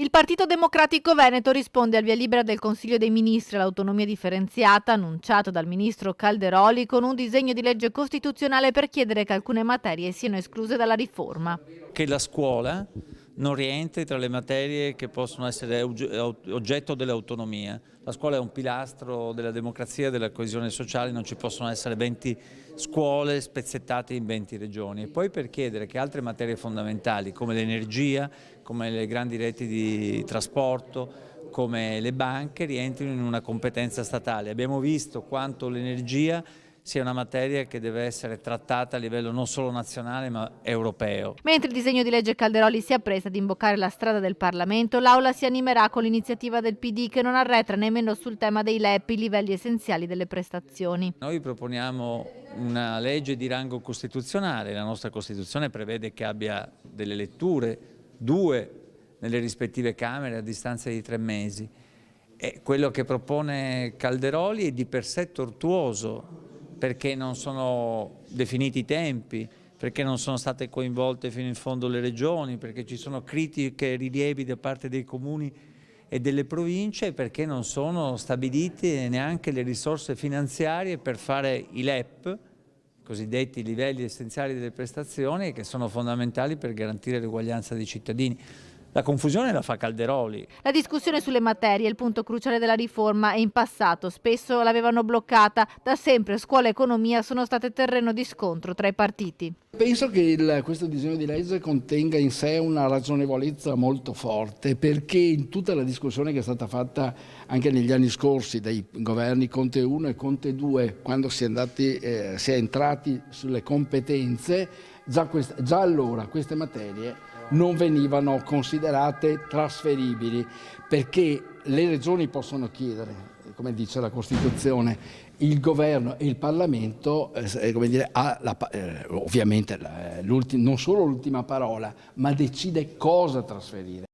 Il Partito Democratico Veneto risponde al via libera del Consiglio dei Ministri all'autonomia differenziata annunciato dal ministro Calderoli con un disegno di legge costituzionale per chiedere che alcune materie siano escluse dalla riforma. Che la scuola non rientri tra le materie che possono essere oggetto dell'autonomia. La scuola è un pilastro della democrazia e della coesione sociale, non ci possono essere 20 scuole spezzettate in 20 regioni. E poi per chiedere che altre materie fondamentali come l'energia, come le grandi reti di trasporto, come le banche rientrino in una competenza statale. Abbiamo visto quanto l'energia sia una materia che deve essere trattata a livello non solo nazionale ma europeo. Mentre il disegno di legge Calderoli si appresta ad imboccare la strada del Parlamento, l'Aula si animerà con l'iniziativa del PD che non arretra nemmeno sul tema dei LEP, i livelli essenziali delle prestazioni. Noi proponiamo una legge di rango costituzionale, la nostra Costituzione prevede che abbia delle letture, 2 nelle rispettive Camere a distanza di 3 mesi. E quello che propone Calderoli è di per sé tortuoso, perché non sono definiti i tempi, perché non sono state coinvolte fino in fondo le regioni, perché ci sono critiche e rilievi da parte dei comuni e delle province e perché non sono stabilite neanche le risorse finanziarie per fare i LEP, cosiddetti livelli essenziali delle prestazioni, che sono fondamentali per garantire l'uguaglianza dei cittadini. La confusione la fa Calderoli. La discussione sulle materie è il punto cruciale della riforma e in passato spesso l'avevano bloccata. Da sempre scuola e economia sono state terreno di scontro tra i partiti. Penso che questo disegno di legge contenga in sé una ragionevolezza molto forte, perché in tutta la discussione che è stata fatta anche negli anni scorsi dai governi Conte 1 e Conte 2, quando si è entrati sulle competenze, già allora queste materie non venivano considerate trasferibili, perché le regioni possono chiedere, come dice la Costituzione, il governo e il Parlamento ovviamente non solo l'ultima parola, ma decide cosa trasferire.